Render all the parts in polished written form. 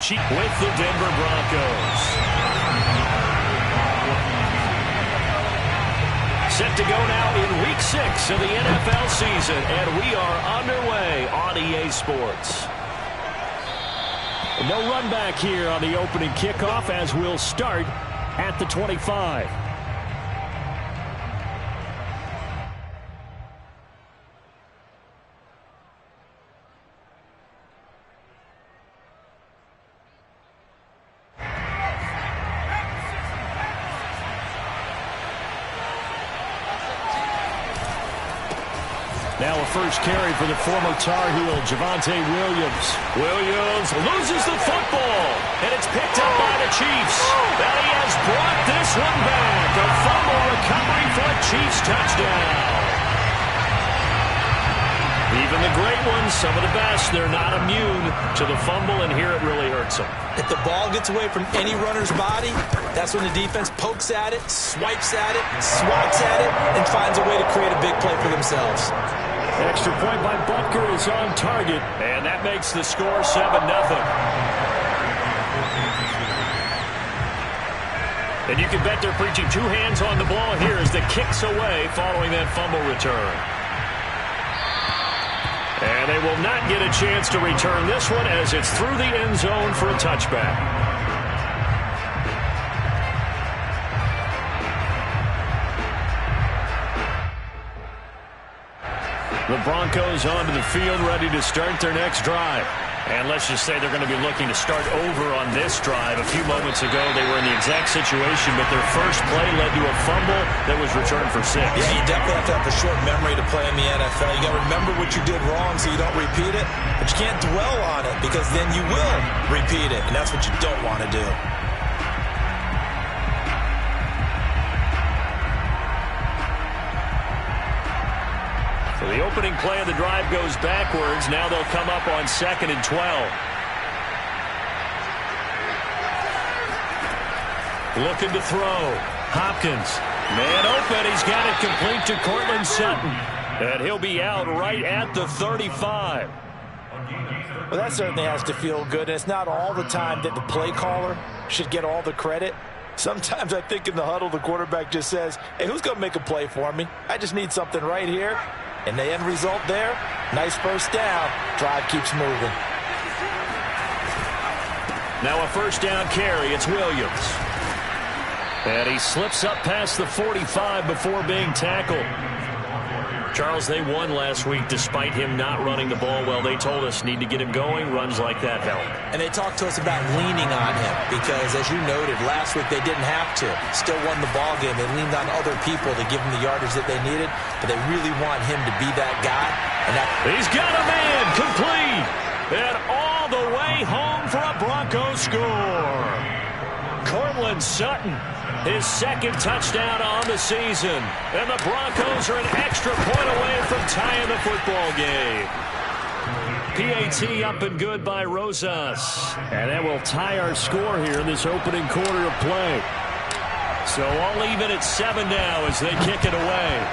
Chiefs with the Denver Broncos. Set to go now in Week 6 of the NFL season, and we are underway on EA Sports. No run back here on the opening kickoff as we'll start at the 25. Now a first carry for the former Tar Heel, Javonte Williams. Williams loses the football, and it's picked up by the Chiefs. And he has brought this one back. A fumble recovery for a Chiefs touchdown. Even the great ones, some of the best, they're not immune to the fumble, and here it really hurts them. If the ball gets away from any runner's body, that's when the defense pokes at it, swipes at it, swats at it, and finds a way to create a big play for themselves. Extra point by Butker is on target, and that makes the score 7-0. And you can bet they're preaching two hands on the ball here as the kick's away following that fumble return. And they will not get a chance to return this one as it's through the end zone for a touchback. The Broncos onto the field, ready to start their next drive. And let's just say they're going to be looking to start over on this drive. A few moments ago, they were in the exact situation, but their first play led to a fumble that was returned for 6. Yeah, you definitely have to have a short memory to play in the NFL. You got to remember what you did wrong so you don't repeat it, but you can't dwell on it because then you will repeat it, and that's what you don't want to do. The opening play of the drive goes backwards. Now they'll come up on 2nd and 12. Looking to throw. Hopkins. Man open. He's got it complete to Cortland Sutton. And he'll be out right at the 35. Well, that certainly has to feel good. And it's not all the time that the play caller should get all the credit. Sometimes I think in the huddle, the quarterback just says, hey, who's going to make a play for me? I just need something right here. And the end result there, nice first down. Drive keeps moving. Now a first down carry. It's Williams. And he slips up past the 45 before being tackled. Charles, they won last week despite him not running the ball well. They told us need to get him going. Runs like that help. And they talked to us about leaning on him because, as you noted, last week they didn't have to. Still won the ball game. They leaned on other people to give them the yardage that they needed, but they really want him to be that guy. And he's got a man complete. And all the way home for a Broncos score. Cortland Sutton, his second touchdown on the season. And the Broncos are an extra point away from tying the football game. PAT up and good by Rosas. And that will tie our score here in this opening quarter of play. So all even at 7 now as they kick it away.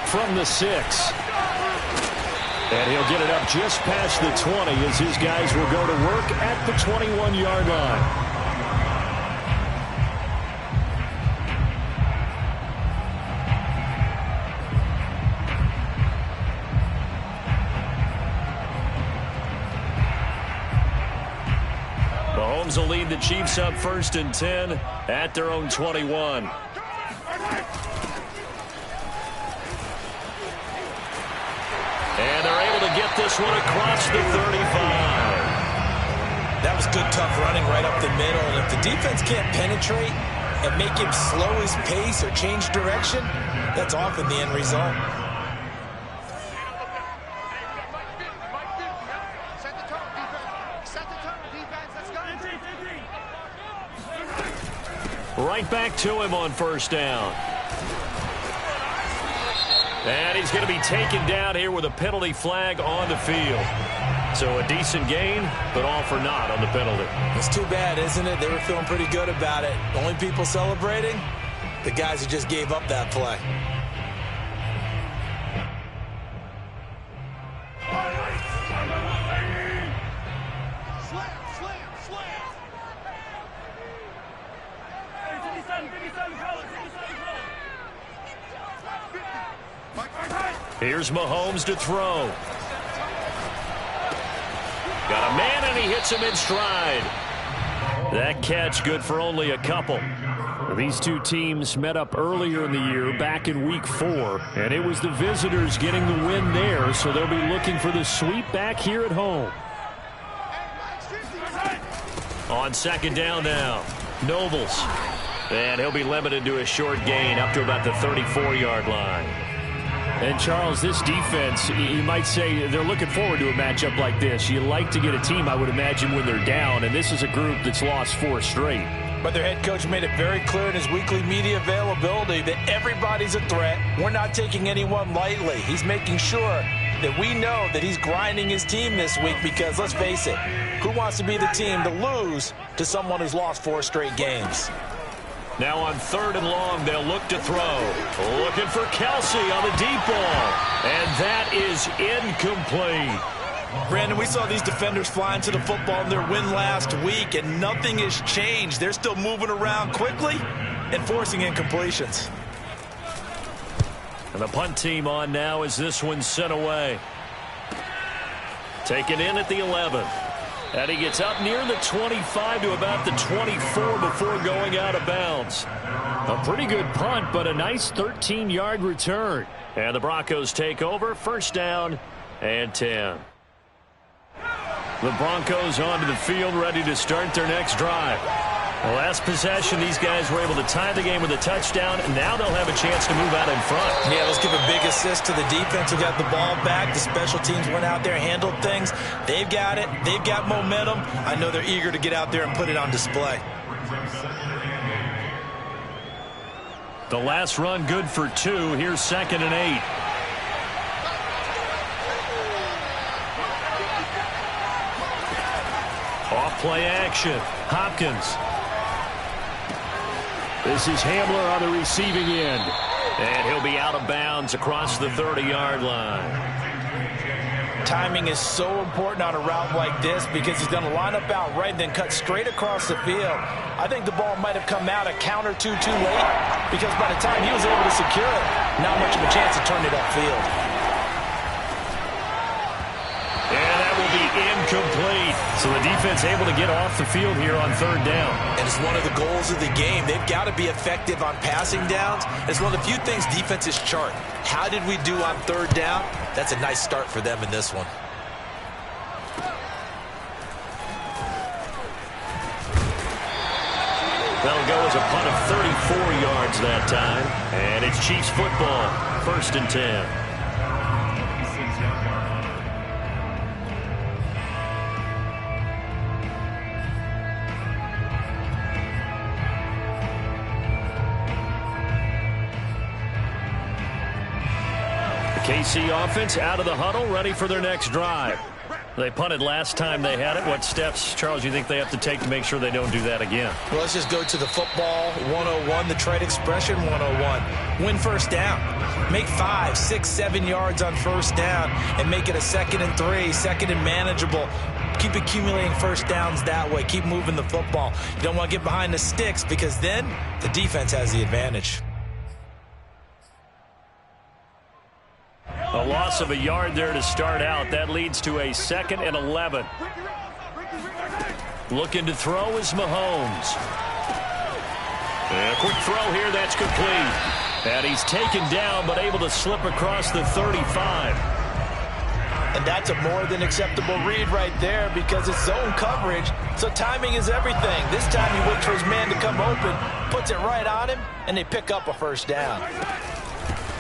From the 6. And he'll get it up just past the 20 as his guys will go to work at the 21-yard line. Mahomes will lead the Chiefs up 1st and 10 at their own 21. And they're able to get this one across the 35. That was good, tough running right up the middle. And if the defense can't penetrate and make him slow his pace or change direction, that's often the end result. Right back to him on first down. And he's going to be taken down here with a penalty flag on the field. So a decent gain, but all for naught on the penalty. It's too bad, isn't it? They were feeling pretty good about it. Only people celebrating, the guys who just gave up that play. Here's Mahomes to throw. Got a man, and he hits him in stride. That catch good for only a couple. These two teams met up earlier in the year, back in Week 4, and it was the visitors getting the win there, so they'll be looking for the sweep back here at home. On second down now, Nobles. And he'll be limited to a short gain up to about the 34-yard line. And, Charles, this defense, you might say they're looking forward to a matchup like this. You like to get a team, I would imagine, when they're down, and this is a group that's lost 4 straight. But their head coach made it very clear in his weekly media availability that everybody's a threat. We're not taking anyone lightly. He's making sure that we know that he's grinding his team this week because, let's face it, who wants to be the team to lose to someone who's lost 4 straight games? Now on 3rd and long, they'll look to throw. Looking for Kelsey on the deep ball. And that is incomplete. Brandon, we saw these defenders flying to the football in their win last week, and nothing has changed. They're still moving around quickly and forcing incompletions. And the punt team on now as this one's sent away. Taken in at the 11. And he gets up near the 25 to about the 24 before going out of bounds. A pretty good punt, but a nice 13-yard return. And the Broncos take over, first down and 10. The Broncos onto the field, ready to start their next drive. The last possession, these guys were able to tie the game with a touchdown, and now they'll have a chance to move out in front. Yeah, let's give a big assist to the defense who got the ball back. The special teams went out there, handled things. They've got it. They've got momentum. I know they're eager to get out there and put it on display. The last run good for 2. Here's 2nd and 8. Off play action. Hopkins. This is Hamler on the receiving end. And he'll be out of bounds across the 30-yard line. Timing is so important on a route like this because he's going to line up out right and then cut straight across the field. I think the ball might have come out a count or two too late because by the time he was able to secure it, not much of a chance to turn it upfield. And that will be incomplete. So the defense able to get off the field here on 3rd down. And it's one of the goals of the game. They've got to be effective on passing downs. It's one of the few things defenses chart. How did we do on 3rd down? That's a nice start for them in this one. That'll go as a punt of 34 yards that time. And it's Chiefs football, 1st and 10. KC offense out of the huddle, ready for their next drive. They punted last time they had it. What steps, Charles, do you think they have to take to make sure they don't do that again? Well, let's just go to the football 101, the trade expression 101. Win first down. Make 5, 6, 7 yards on first down and make it a 2nd and 3, 2nd and manageable. Keep accumulating first downs that way. Keep moving the football. You don't want to get behind the sticks because then the defense has the advantage. A loss of a yard there to start out. That leads to a 2nd and 11. Looking to throw is Mahomes. And a quick throw here, that's complete. And he's taken down, but able to slip across the 35. And that's a more than acceptable read right there because it's zone coverage, so timing is everything. This time he waits for his man to come open, puts it right on him, and they pick up a first down.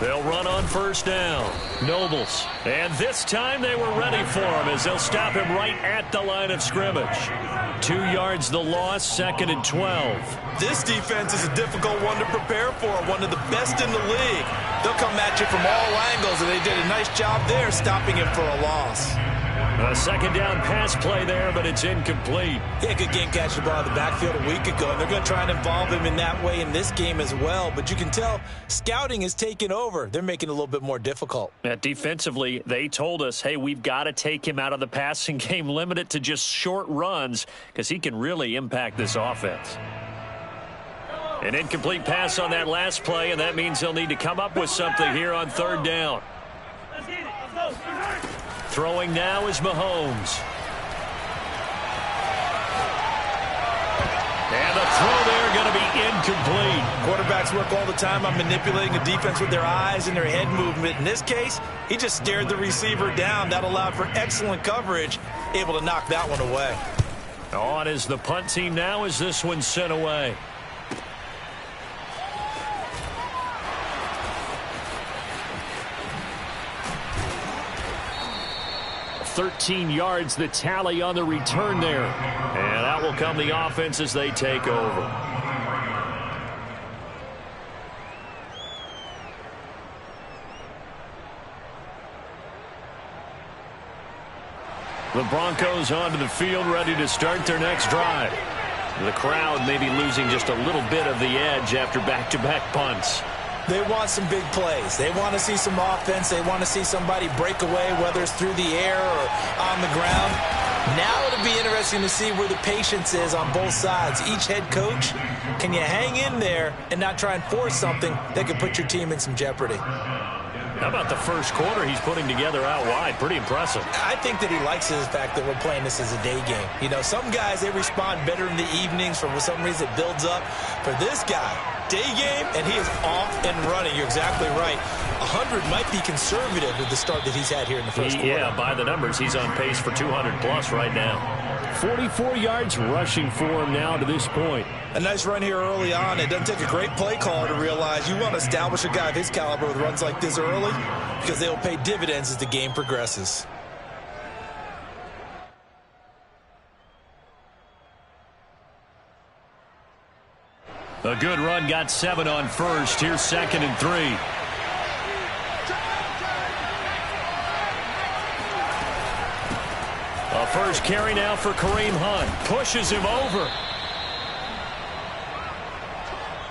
They'll run on first down. Nobles. And this time they were ready for him as they'll stop him right at the line of scrimmage. 2 yards the loss, 2nd and 12. This defense is a difficult one to prepare for, one of the best in the league. They'll come at you from all angles, and they did a nice job there stopping him for a loss. A 2nd down pass play there, but it's incomplete. He had a good game catching the ball in the backfield a week ago, and they're going to try and involve him in that way in this game as well. But you can tell scouting is taking over. They're making it a little bit more difficult. Defensively, they told us, hey, we've got to take him out of the passing game, limit it to just short runs, because he can really impact this offense. An incomplete pass on that last play, and that means they'll need to come up with something here on 3rd down. Throwing now is Mahomes. And the throw there going to be incomplete. Quarterbacks work all the time on manipulating a defense with their eyes and their head movement. In this case, he just stared the receiver down. That allowed for excellent coverage, able to knock that one away. On is the punt team now as this one's sent away. 13 yards the tally on the return there. And that will come the offense as they take over. The Broncos onto the field, ready to start their next drive. The crowd may be losing just a little bit of the edge after back-to-back punts. They want some big plays. They want to see some offense. They want to see somebody break away, whether it's through the air or on the ground. Now it'll be interesting to see where the patience is on both sides. Each head coach, can you hang in there and not try and force something that could put your team in some jeopardy? How about the first quarter he's putting together out wide? Pretty impressive. I think that he likes the fact that we're playing this as a day game. You know, some guys, they respond better in the evenings. For some reason, it builds up. For this guy, day game, and he is off and running. You're exactly right. 100 might be conservative with the start that he's had here in the first quarter. Yeah, by the numbers, he's on pace for 200-plus right now. 44 yards rushing for him now to this point. A nice run here early on. It doesn't take a great play caller to realize you want to establish a guy of his caliber with runs like this early because they'll pay dividends as the game progresses. A good run, got 7 on first. Here's 2nd and 3. A first carry now for Kareem Hunt. Pushes him over.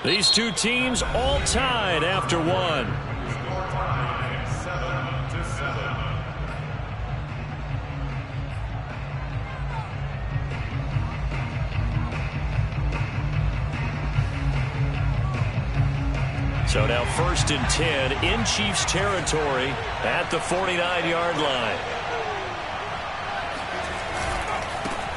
These two teams all tied after one. So now 1st and 10 in Chiefs territory at the 49-yard line.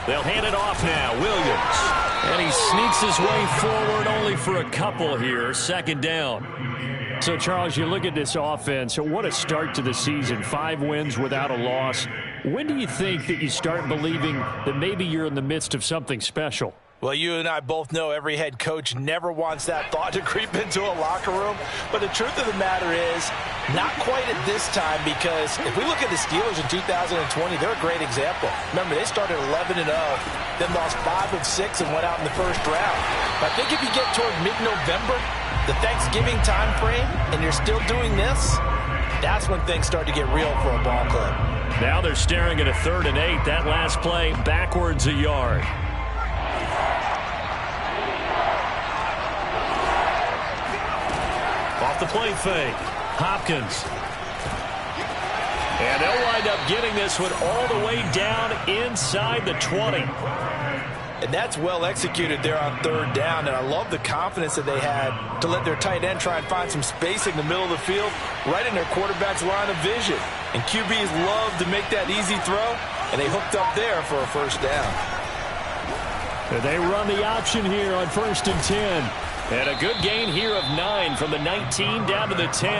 They'll hand it off now. Williams. And he sneaks his way forward only for a couple here. 2nd down. So, Charles, you look at this offense. What a start to the season. 5 wins without a loss. When do you think that you start believing that maybe you're in the midst of something special? Well, you and I both know every head coach never wants that thought to creep into a locker room. But the truth of the matter is, not quite at this time, because if we look at the Steelers in 2020, they're a great example. Remember, they started 11-0, then lost 5 of 6 and went out in the first round. But I think if you get toward mid-November, the Thanksgiving time frame, and you're still doing this, that's when things start to get real for a ball club. Now they're staring at a 3rd and 8. That last play backwards a yard. Off the play fake. Hopkins. And they'll wind up getting this one all the way down inside the 20. And that's well executed there on 3rd down. And I love the confidence that they had to let their tight end try and find some space in the middle of the field, right in their quarterback's line of vision. And QBs love to make that easy throw, and they hooked up there for a 1st down. And they run the option here on 1st and 10. And a good gain here of 9 from the 19 down to the 10.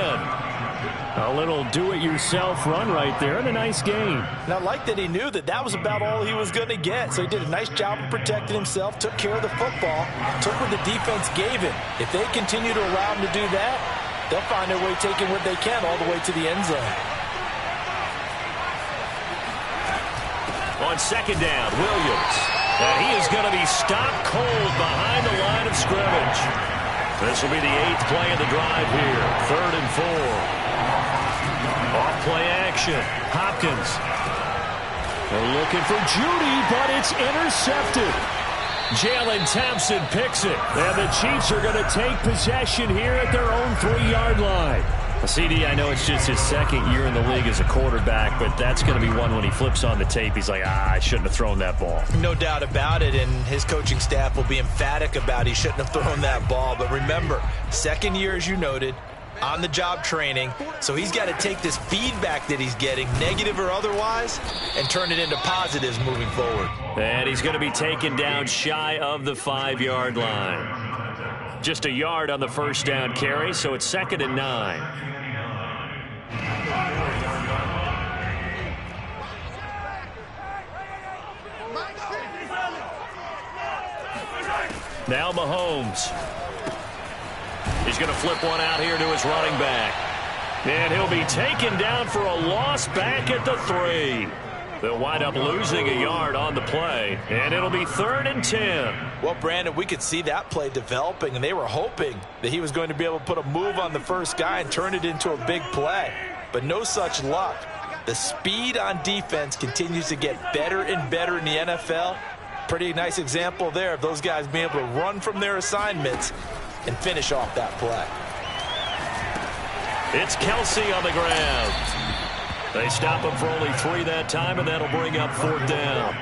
A little do-it-yourself run right there, and a nice gain. And I like that he knew that that was about all he was going to get. So he did a nice job of protecting himself, took care of the football, took what the defense gave him. If they continue to allow him to do that, they'll find their way taking what they can all the way to the end zone. On 2nd down, Williams. And he is going to be stopped cold behind the line of scrimmage. This will be the 8th play of the drive here. 3rd and 4. Off play action. Hopkins. They're looking for Judy, but it's intercepted. Jalen Thompson picks it. And the Chiefs are going to take possession here at their own 3-yard line. CD, I know it's just his 2nd year in the league as a quarterback, but that's going to be one when he flips on the tape. He's like, I shouldn't have thrown that ball. No doubt about it, and his coaching staff will be emphatic about he shouldn't have thrown that ball. But remember, 2nd year, as you noted, on-the-job training. So he's got to take this feedback that he's getting, negative or otherwise, and turn it into positives moving forward. And he's going to be taken down shy of the 5-yard line. Just a yard on the first down carry, so it's 2nd and 9. Now Mahomes. He's going to flip one out here to his running back. And he'll be taken down for a loss back at the 3. They'll wind up losing a yard on the play, and it'll be 3rd and 10. Well, Brandon, we could see that play developing, and they were hoping that he was going to be able to put a move on the first guy and turn it into a big play. But no such luck. The speed on defense continues to get better and better in the NFL. Pretty nice example there of those guys being able to run from their assignments and finish off that play. It's Kelsey on the ground. They stop him for only 3 that time, and that'll bring up 4th down.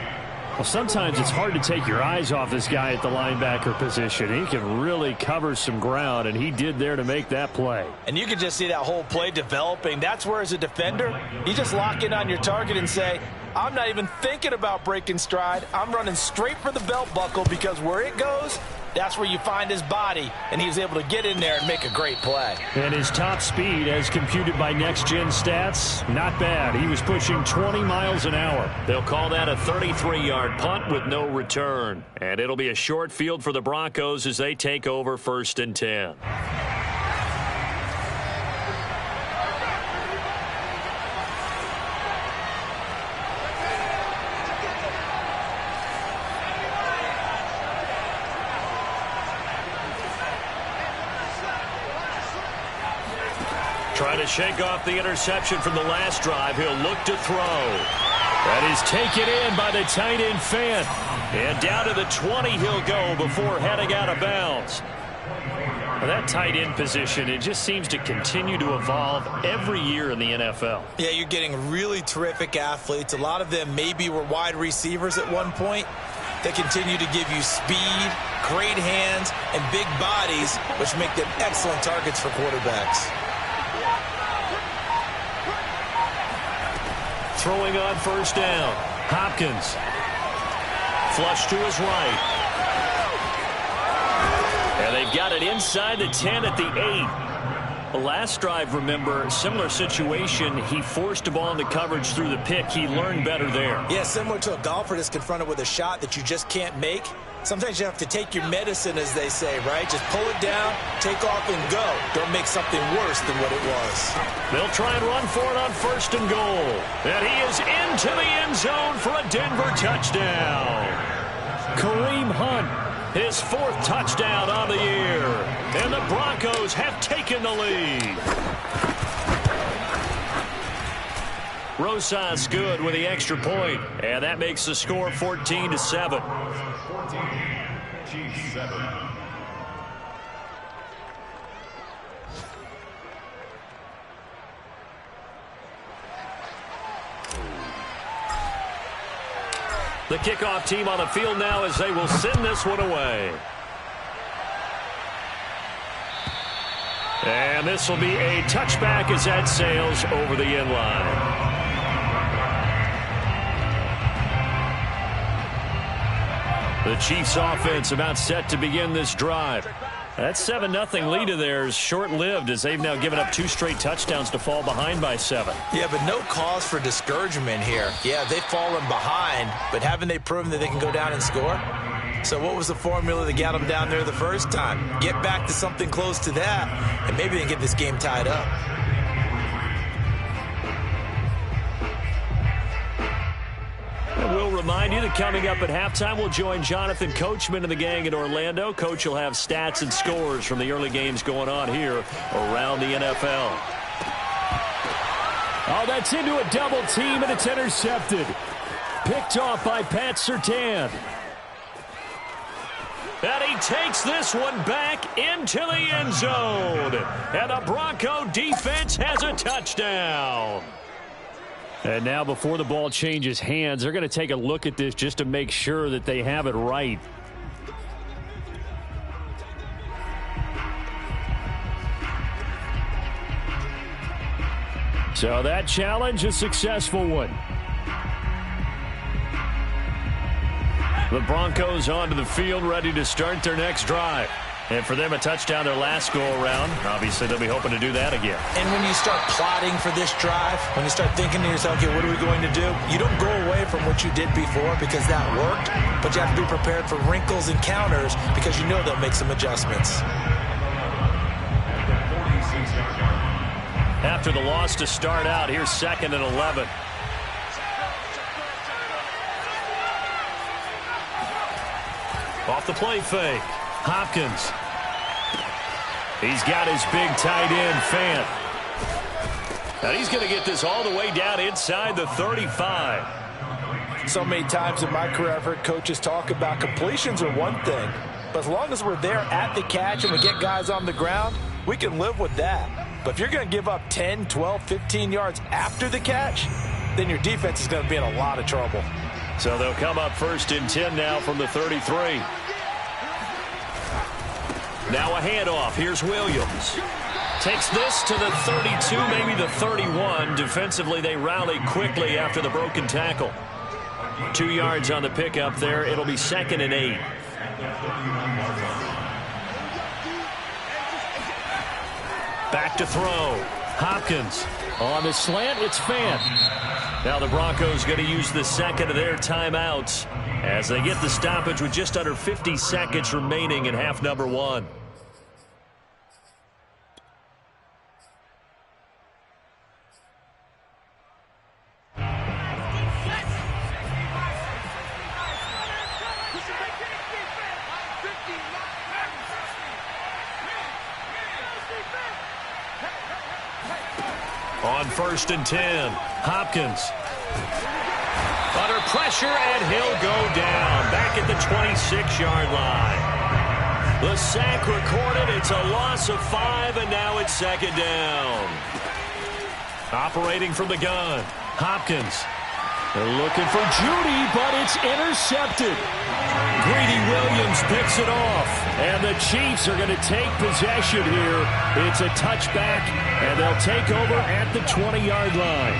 Well, sometimes it's hard to take your eyes off this guy at the linebacker position. He can really cover some ground, and he did there to make that play. And you can just see that whole play developing. That's where, as a defender, you just lock in on your target and say, I'm not even thinking about breaking stride. I'm running straight for the belt buckle, because where it goes, that's where you find his body, and he was able to get in there and make a great play. And his top speed, as computed by next-gen stats, not bad. He was pushing 20 miles an hour. They'll call that a 33-yard punt with no return. And it'll be a short field for the Broncos as they take over 1st and 10. Trying to shake off the interception from the last drive. He'll look to throw. That is taken in by the tight end Fant. And down to the 20 he'll go before heading out of bounds. Well, that tight end position, it just seems to continue to evolve every year in the NFL. Yeah, you're getting really terrific athletes. A lot of them maybe were wide receivers at one point. They continue to give you speed, great hands, and big bodies, which make them excellent targets for quarterbacks. Throwing on 1st down. Hopkins. Flush to his right. And they've got it inside the 10 at the 8. The last drive, remember, similar situation. He forced a ball into coverage through the pick. He learned better there. Yeah, similar to a golfer that's confronted with a shot that you just can't make. Sometimes you have to take your medicine, as they say, right? Just pull it down, take off, and go. Don't make something worse than what it was. They'll try and run for it on 1st and goal. And he is into the end zone for a Denver touchdown. Kareem Hunt, his 4th touchdown on the year. And the Broncos have taken the lead. Rosas good with the extra point. And that makes the score 14-7. The kickoff team on the field now as they will send this one away. And this will be a touchback as that sails over the end line. The Chiefs offense about set to begin this drive. That 7-0 lead of theirs short-lived as they've now given up 2 straight touchdowns to fall behind by 7. Yeah, but no cause for discouragement here. Yeah, they've fallen behind, but haven't they proven that they can go down and score? So what was the formula that got them down there the first time? Get back to something close to that, and maybe they can get this game tied up. And we'll remind you that coming up at halftime, we'll join Jonathan Coachman and the gang in Orlando. Coach will have stats and scores from the early games going on here around the NFL. Oh, that's into a double team, and it's intercepted. Picked off by Pat Surtain. And he takes this one back into the end zone. And the Bronco defense has a touchdown. And now before the ball changes hands, they're going to take a look at this just to make sure that they have it right. So that challenge, a successful one. The Broncos onto the field, ready to start their next drive. And for them, a touchdown their last go-around. Obviously, they'll be hoping to do that again. And when you start plotting for this drive, when you start thinking to yourself, okay, what are we going to do? You don't go away from what you did before because that worked, but you have to be prepared for wrinkles and counters because you know they'll make some adjustments. After the loss to start out, here's 2nd and 11. Off the play fake. Hopkins. He's got his big tight end, Fant. And he's going to get this all the way down inside the 35. So many times in my career, I've heard coaches talk about completions are one thing. But as long as we're there at the catch and we get guys on the ground, we can live with that. But if you're going to give up 10, 12, 15 yards after the catch, then your defense is going to be in a lot of trouble. So they'll come up 1st and 10 now from the 33. Now a handoff. Here's Williams. Takes this to the 32, maybe the 31. Defensively, they rally quickly after the broken tackle. 2 yards on the pickup there. It'll be 2nd and 8. Back to throw. Hopkins. On the slant, it's Fant. Now the Broncos going to use the 2nd of their timeouts as they get the stoppage with just under 50 seconds remaining in half number 1. On 1st and 10, Hopkins. Under pressure, and he'll go down. Back at the 26-yard line. The sack recorded. It's a loss of 5, and now it's 2nd down. Operating from the gun, Hopkins. They're looking for Judy, but it's intercepted. Greedy Williams picks it off, and the Chiefs are going to take possession here. It's a touchback, and they'll take over at the 20-yard line.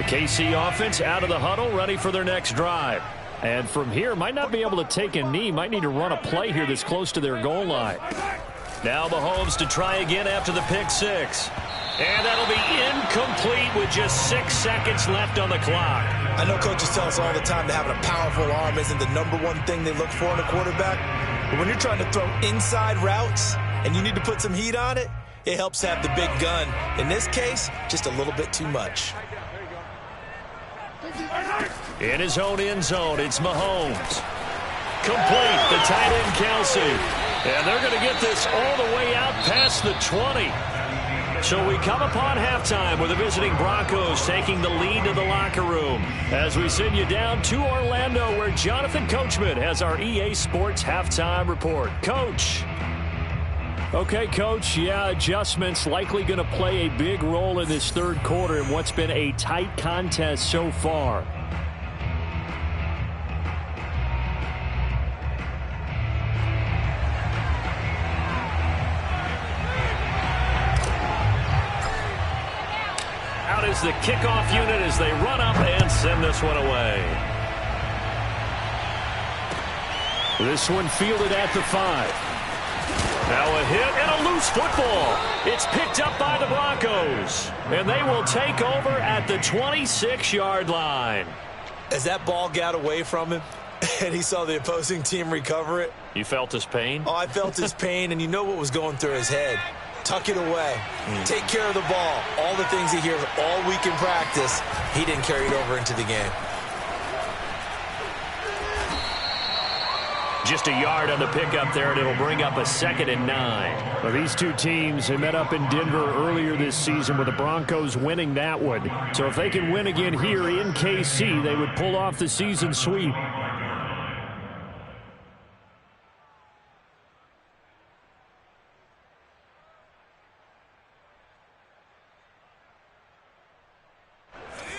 KC offense out of the huddle, ready for their next drive. And from here, might not be able to take a knee. Might need to run a play here that's close to their goal line. Now Mahomes to try again after the pick 6. And that'll be incomplete with just 6 seconds left on the clock. I know coaches tell us all the time that having a powerful arm isn't the number one thing they look for in a quarterback. But when you're trying to throw inside routes and you need to put some heat on it, it helps have the big gun. In this case, just a little bit too much. In his own end zone, it's Mahomes. Complete, the tight end Kelsey. And they're going to get this all the way out past the 20. So we come upon halftime with the visiting Broncos taking the lead to the locker room as we send you down to Orlando where Jonathan Coachman has our EA Sports halftime report. Coach. Okay, Coach, yeah, adjustments likely going to play a big role in this third quarter in what's been a tight contest so far. Out is the kickoff unit as they run up and send this one away. This one fielded at the 5. Now a hit and a loose football. It's picked up by the Broncos. And they will take over at the 26-yard line. As that ball got away from him and he saw the opposing team recover it. You felt his pain? Oh, I felt his pain, and you know what was going through his head. Tuck it away. Take care of the ball. All the things he hears all week in practice, he didn't carry it over into the game. Just a yard on the pickup there, and it'll bring up a 2nd and 9. Well, these two teams have met up in Denver earlier this season with the Broncos winning that one. So if they can win again here in KC, they would pull off the season sweep.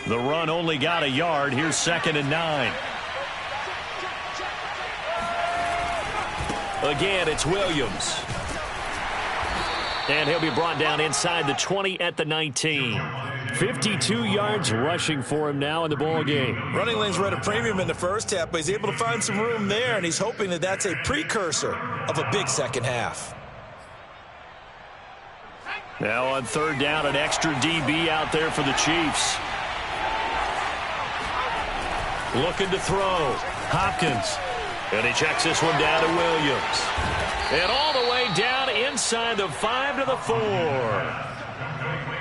The run only got a yard. Here's 2nd and 9. Again, it's Williams. And he'll be brought down inside the 20 at the 19. 52 yards rushing for him now in the ball game. Running lanes were at a premium in the first half, but he's able to find some room there, and he's hoping that that's a precursor of a big second half. Now on 3rd down, an extra DB out there for the Chiefs. Looking to throw. Hopkins. And he checks this one down to Williams. And all the way down inside the 5 to the 4.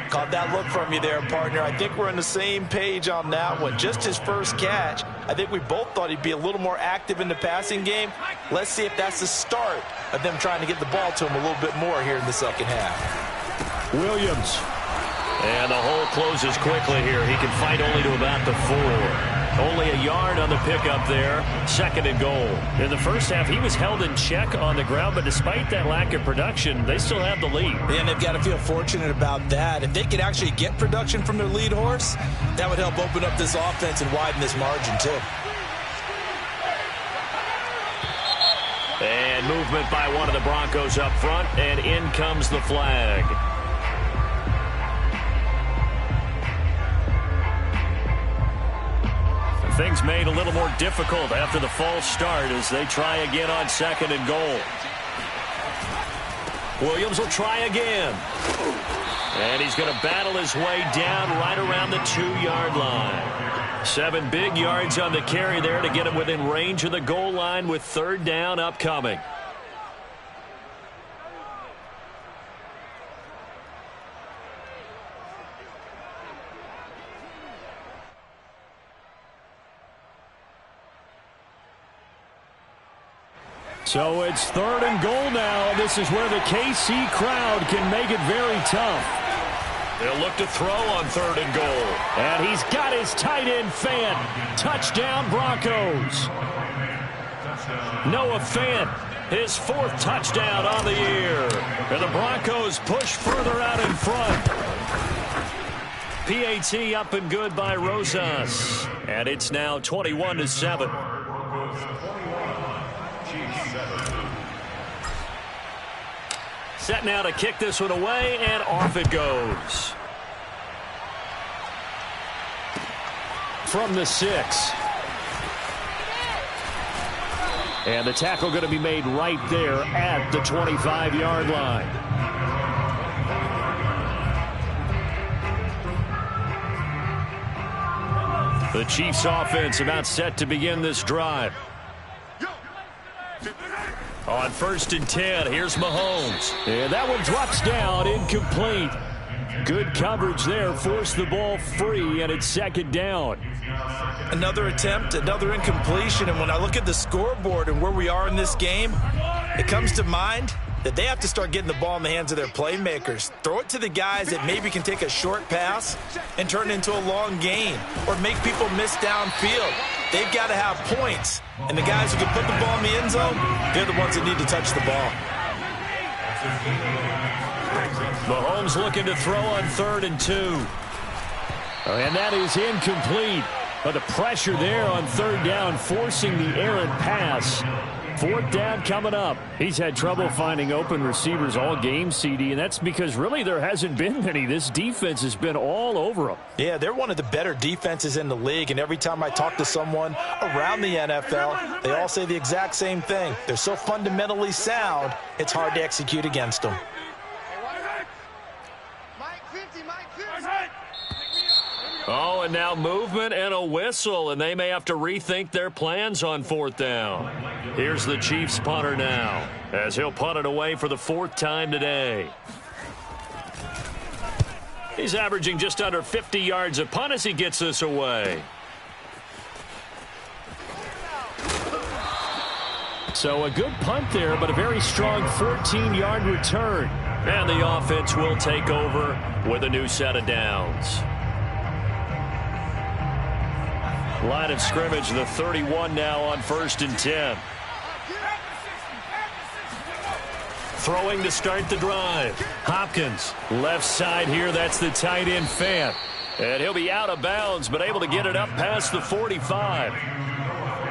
Caught that look from you there, partner. I think we're on the same page on that one. Just his first catch. I think we both thought he'd be a little more active in the passing game. Let's see if that's the start of them trying to get the ball to him a little bit more here in the second half. Williams. And the hole closes quickly here. He can fight only to about the 4. Only a yard on the pickup there. 2nd and goal. In the first half, he was held in check on the ground, but despite that lack of production, they still have the lead. And they've got to feel fortunate about that. If they could actually get production from their lead horse, that would help open up this offense and widen this margin too. And movement by one of the Broncos up front, and in comes the flag. Things made a little more difficult after the false start as they try again on 2nd and goal. Williams will try again. And he's going to battle his way down right around the 2-yard line. 7 big yards on the carry there to get him within range of the goal line with 3rd down upcoming. So it's 3rd and goal now. This is where the KC crowd can make it very tough. They'll look to throw on 3rd and goal. And he's got his tight end Fant. Touchdown Broncos. Noah Fant, his 4th touchdown on the year. And the Broncos push further out in front. PAT up and good by Rosas. And it's now 21-7. Set now to kick this one away, and off it goes. From the 6. And the tackle going to be made right there at the 25-yard line. The Chiefs offense about set to begin this drive. On 1st and 10, here's Mahomes. And that one drops down, incomplete. Good coverage there, forced the ball free, and it's 2nd down. Another attempt, another incompletion, and when I look at the scoreboard and where we are in this game, it comes to mind that they have to start getting the ball in the hands of their playmakers. Throw it to the guys that maybe can take a short pass and turn it into a long gain or make people miss downfield. They've got to have points, and the guys who can put the ball in the end zone, they're the ones that need to touch the ball. Mahomes looking to throw on 3rd and 2. And that is incomplete. But the pressure there on 3rd down, forcing the errant pass. 4th down coming up. He's had trouble finding open receivers all game, CD, and that's because really there hasn't been many. This defense has been all over them. Yeah, they're one of the better defenses in the league, and every time I talk to someone around the NFL, they all say the exact same thing. They're so fundamentally sound, it's hard to execute against them. Oh, and now movement and a whistle, and they may have to rethink their plans on 4th down. Here's the Chiefs punter now, as he'll punt it away for the 4th time today. He's averaging just under 50 yards a punt as he gets this away. So a good punt there, but a very strong 14-yard return. And the offense will take over with a new set of downs. Line of scrimmage, the 31 now on 1st and 10. Throwing to start the drive. Hopkins, left side here, that's the tight end Fant. And he'll be out of bounds, but able to get it up past the 45.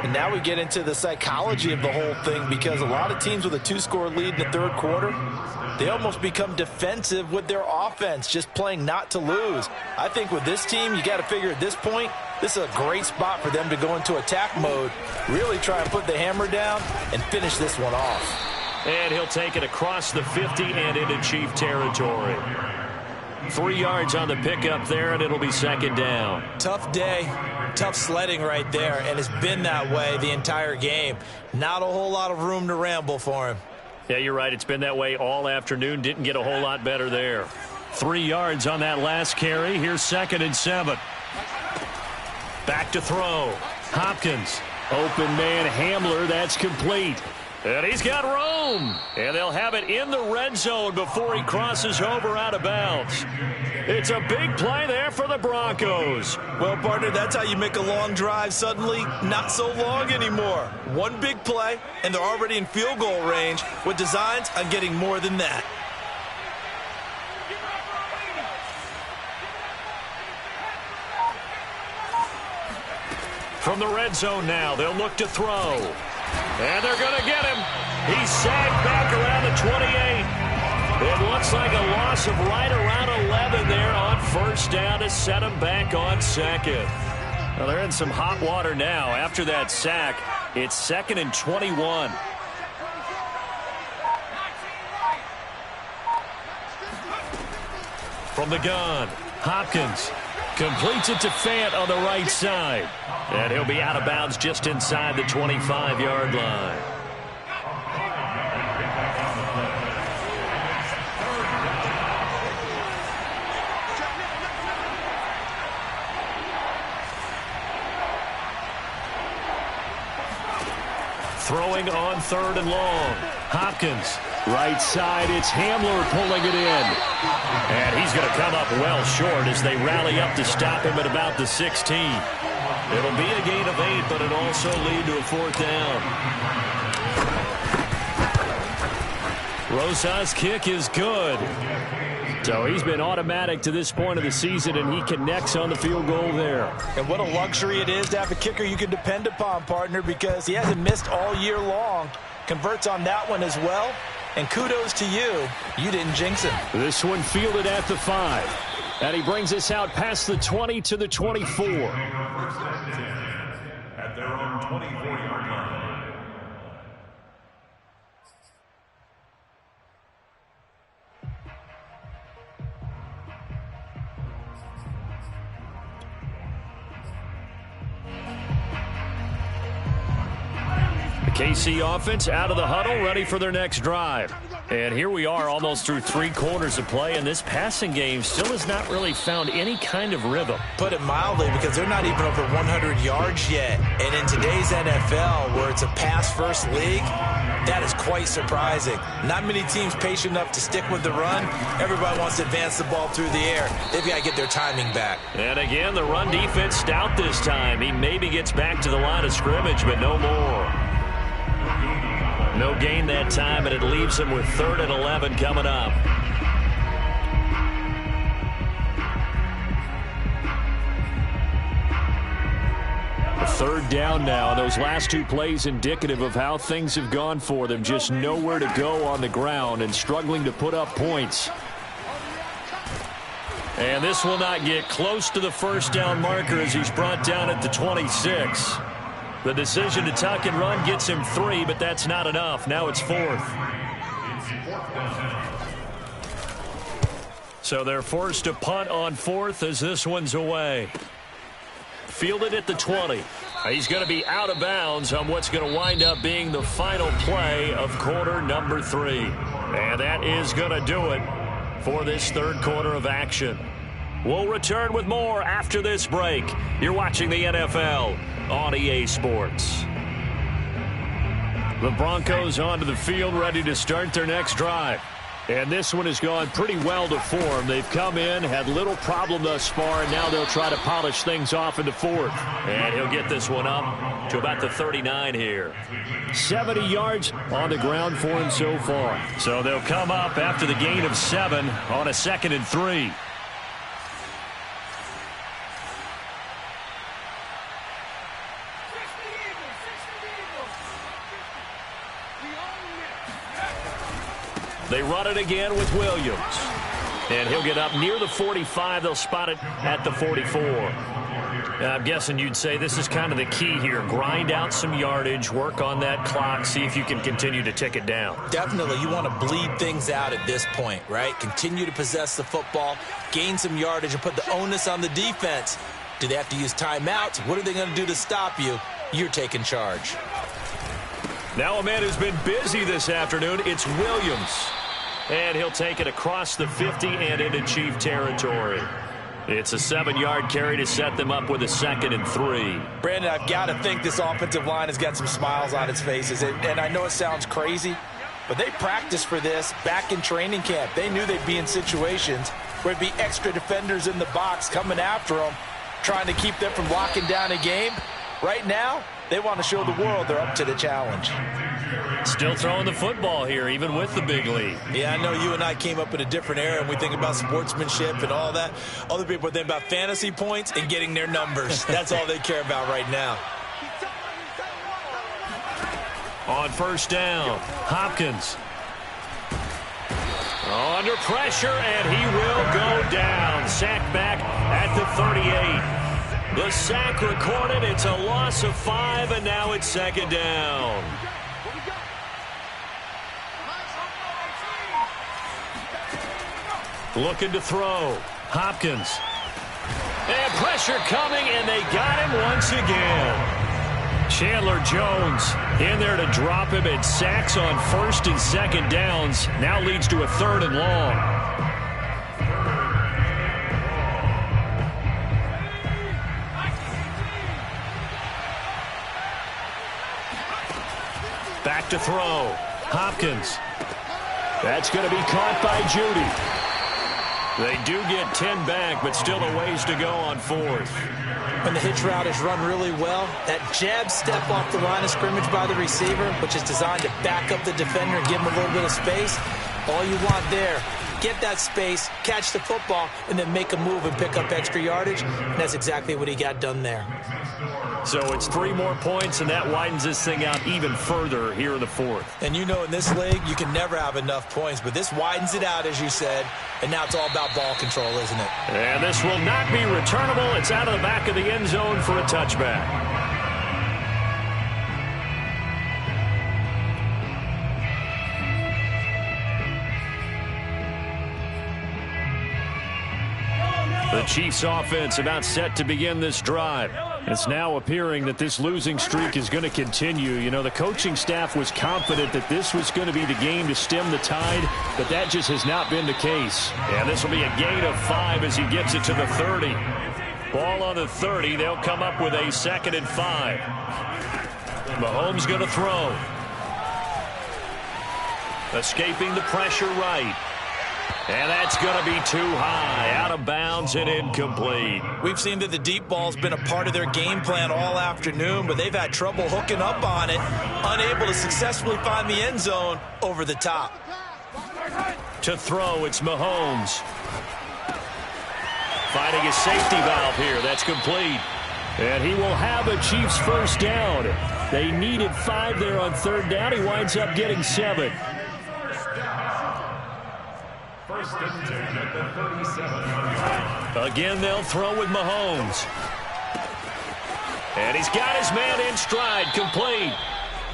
And now we get into the psychology of the whole thing, because a lot of teams with a 2-score lead in the third quarter, they almost become defensive with their offense, just playing not to lose. I think with this team, you got to figure at this point, this is a great spot for them to go into attack mode, really try and put the hammer down and finish this one off. And he'll take it across the 50 and into Chief territory. 3 yards on the pickup there, and it'll be second down. Tough day, tough sledding right there, and it's been that way the entire game. Not a whole lot of room to ramble for him. Yeah, you're right. It's been that way all afternoon. Didn't get a whole lot better there. 3 yards on that last carry. Here's 2nd and 7. Back to throw. Hopkins. Open man Hamler. That's complete. And he's got room. And they'll have it in the red zone before he crosses over out of bounds. It's a big play there for the Broncos. Well, partner, that's how you make a long drive suddenly not so long anymore. One big play, and they're already in field goal range with designs on getting more than that. From the red zone now, they'll look to throw. And they're going to get him. He's sagged back around the 28. It looks like a loss of right around 11 there on first down to set him back on second. Well, they're in some hot water now. After that sack, it's 2nd and 21. From the gun, Hopkins completes it to Fant on the right side. And he'll be out of bounds just inside the 25-yard line. Throwing on 3rd and long. Hopkins, right side, it's Hamler pulling it in. And he's going to come up well short as they rally up to stop him at about the 16. It'll be a gain of 8, but it'll also lead to a 4th down. Rosa's kick is good. So he's been automatic to this point of the season, and he connects on the field goal there. And what a luxury it is to have a kicker you can depend upon, partner, because he hasn't missed all year long. Converts on that one as well. And kudos to you. You didn't jinx him. This one fielded at the 5. And he brings us out past the 20 to the 24. At their own 24-yard line. The KC offense out of the huddle, ready for their next drive. And here we are almost through 3 quarters of play, and this passing game still has not really found any kind of rhythm. Put it mildly, because they're not even over 100 yards yet. And in today's NFL, where it's a pass-first league, that is quite surprising. Not many teams patient enough to stick with the run. Everybody wants to advance the ball through the air. They've got to get their timing back. And again, the run defense stout this time. He maybe gets back to the line of scrimmage, but no more. No gain that time, and it leaves him with 3rd and 11 coming up. A 3rd down now. Those last 2 plays indicative of how things have gone for them. Just nowhere to go on the ground and struggling to put up points. And this will not get close to the first down marker as he's brought down at the 26. The decision to tuck and run gets him 3, but that's not enough. Now it's 4th. So they're forced to punt on 4th as this one's away. Fielded at the 20. He's going to be out of bounds on what's going to wind up being the final play of quarter number 3. And that is going to do it for this 3rd quarter of action. We'll return with more after this break. You're watching the NFL on EA Sports. The Broncos onto the field, ready to start their next drive. And this one has gone pretty well to form. They've come in, had little problem thus far, and now they'll try to polish things off into 4th. And he'll get this one up to about the 39 here. 70 yards on the ground for him so far. So they'll come up after the gain of 7 on a 2nd and 3. They run it again with Williams. And he'll get up near the 45. They'll spot it at the 44. I'm guessing you'd say this is kind of the key here. Grind out some yardage, work on that clock, see if you can continue to tick it down. Definitely. You want to bleed things out at this point, right? Continue to possess the football, gain some yardage, and put the onus on the defense. Do they have to use timeouts? What are they going to do to stop you? You're taking charge. Now a man who's been busy this afternoon, it's Williams. And he'll take it across the 50 and into Chief territory. It's a 7-yard carry to set them up with a 2nd and 3. Brandon, I've got to think this offensive line has got some smiles on its faces. And I know it sounds crazy, but they practiced for this back in training camp. They knew they'd be in situations where it'd be extra defenders in the box coming after them, trying to keep them from locking down a game. Right now, they want to show the world they're up to the challenge. Still throwing the football here, even with the big lead. Yeah, I know you and I came up in a different era, and we think about sportsmanship and all that. Other people think about fantasy points and getting their numbers. That's all they care about right now. On first down, Hopkins. Under pressure, and he will go down. Sacked back at the 38. The sack recorded. It's a loss of 5, and now it's 2nd down. Looking to throw. Hopkins. And pressure coming, and they got him once again. Chandler Jones in there to drop him, and sacks on 1st and 2nd downs. Now leads to a 3rd and long. Back to throw. Hopkins. That's going to be caught by Judy. They do get 10 back, but still a ways to go on 4th. When the hitch route is run really well, that jab step off the line of scrimmage by the receiver, which is designed to back up the defender and give him a little bit of space, all you want there, get that space, catch the football, and then make a move and pick up extra yardage. And that's exactly what he got done there. So it's 3 more points, and that widens this thing out even further here in the 4th. And you know in this league, you can never have enough points, but this widens it out, as you said, and now it's all about ball control, isn't it? And this will not be returnable. It's out of the back of the end zone for a touchback. The Chiefs offense about set to begin this drive. It's now appearing that this losing streak is going to continue. You know, the coaching staff was confident that this was going to be the game to stem the tide, but that just has not been the case. And this will be a gain of 5 as he gets it to the 30. Ball on the 30. They'll come up with a 2nd and 5. Mahomes going to throw. Escaping the pressure right. And that's going to be too high, out of bounds and incomplete. We've seen that the deep ball's been a part of their game plan all afternoon, but they've had trouble hooking up on it, unable to successfully find the end zone over the top. To throw, it's Mahomes. Finding a safety valve here. That's complete. And he will have a Chiefs first down. They needed 5 there on 3rd down. He winds up getting 7. Again, they'll throw with Mahomes. And he's got his man in stride, complete.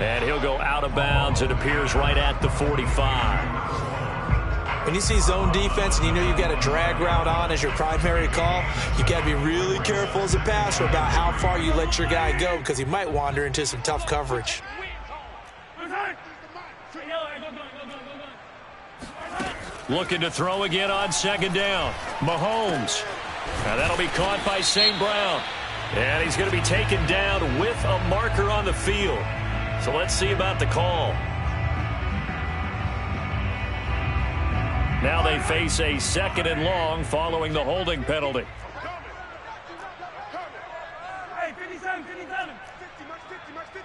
And he'll go out of bounds. It appears right at the 45. When you see zone defense and you know you've got a drag route on as your primary call, you've got to be really careful as a passer about how far you let your guy go because he might wander into some tough coverage. Looking to throw again on 2nd down. Mahomes. Now that'll be caught by St. Brown. And he's going to be taken down with a marker on the field. So let's see about the call. Now they face a 2nd and long following the holding penalty. Hey, 57, 57. 50,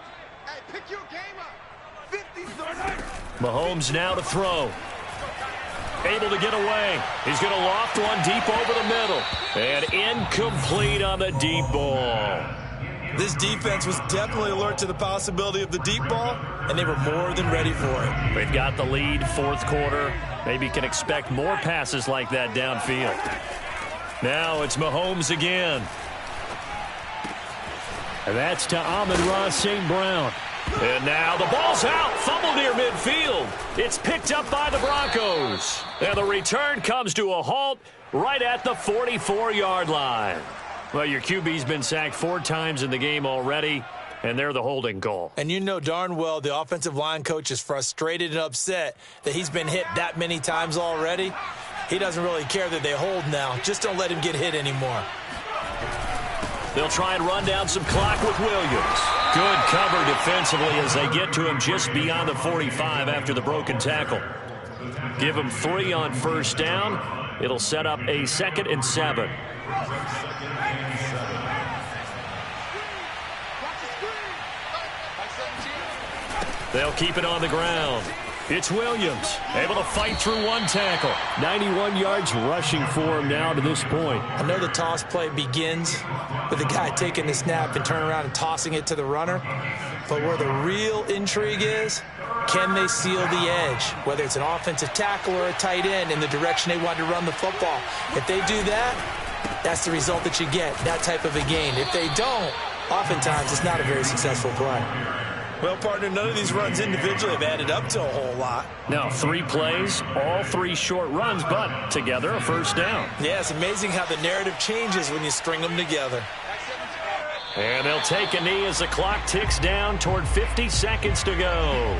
hey, pick your game up. 50, Mahomes now to throw. Able to get away. He's going to loft one deep over the middle. And incomplete on the deep ball. This defense was definitely alert to the possibility of the deep ball, and they were more than ready for it. They've got the lead, fourth quarter. Maybe can expect more passes like that downfield. Now it's Mahomes again. And that's to Amon-Ra St. Brown. And now the ball's out. Fumble near midfield. It's picked up by the Broncos. And the return comes to a halt right at the 44-yard line. Well, your QB's been sacked 4 times in the game already, and they're the holding call. And you know darn well the offensive line coach is frustrated and upset that he's been hit that many times already. He doesn't really care that they hold now. Just don't let him get hit anymore. They'll try and run down some clock with Williams. Good cover defensively as they get to him just beyond the 45 after the broken tackle. Give him 3 on first down. It'll set up a 2nd and 7. They'll keep it on the ground. It's Williams, able to fight through 1 tackle. 91 yards rushing for him now to this point. I know the toss play begins with the guy taking the snap and turning around and tossing it to the runner. But where the real intrigue is, can they seal the edge? Whether it's an offensive tackle or a tight end in the direction they want to run the football. If they do that, that's the result that you get, that type of a gain. If they don't, oftentimes it's not a very successful play. Well, partner, none of these runs individually have added up to a whole lot. Now, 3 plays, all 3 short runs, but together a first down. Yeah, it's amazing how the narrative changes when you string them together. And they'll take a knee as the clock ticks down toward 50 seconds to go.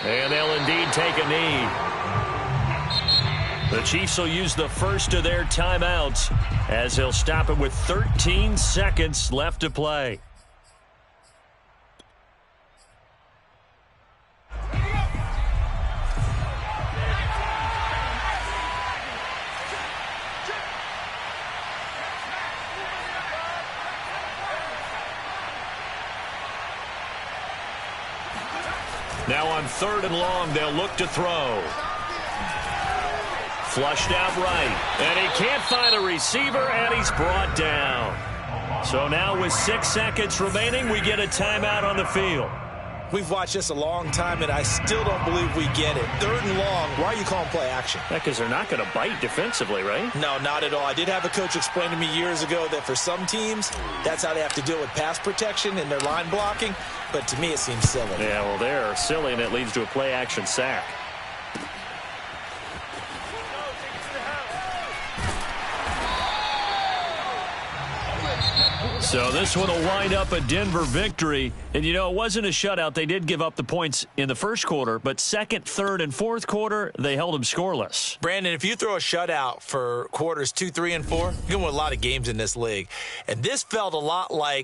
And they'll indeed take a knee. The Chiefs will use the first of their timeouts as they'll stop it with 13 seconds left to play. Now on 3rd and long, they'll look to throw. Flushed out right. And he can't find a receiver, and he's brought down. So now with 6 seconds remaining, we get a timeout on the field. We've watched this a long time, and I still don't believe we get it. 3rd and long, why are you calling play action? Because they're not going to bite defensively, right? No, not at all. I did have a coach explain to me years ago that for some teams, that's how they have to deal with pass protection and their line blocking. But to me, it seems silly. Yeah, well, they're silly, and it leads to a play-action sack. So this one will wind up a Denver victory. And, you know, it wasn't a shutout. They did give up the points in the first quarter, but 2nd, 3rd, and 4th quarter, they held them scoreless. Brandon, if you throw a shutout for quarters 2, 3, and 4, you're going to win a lot of games in this league. And this felt a lot like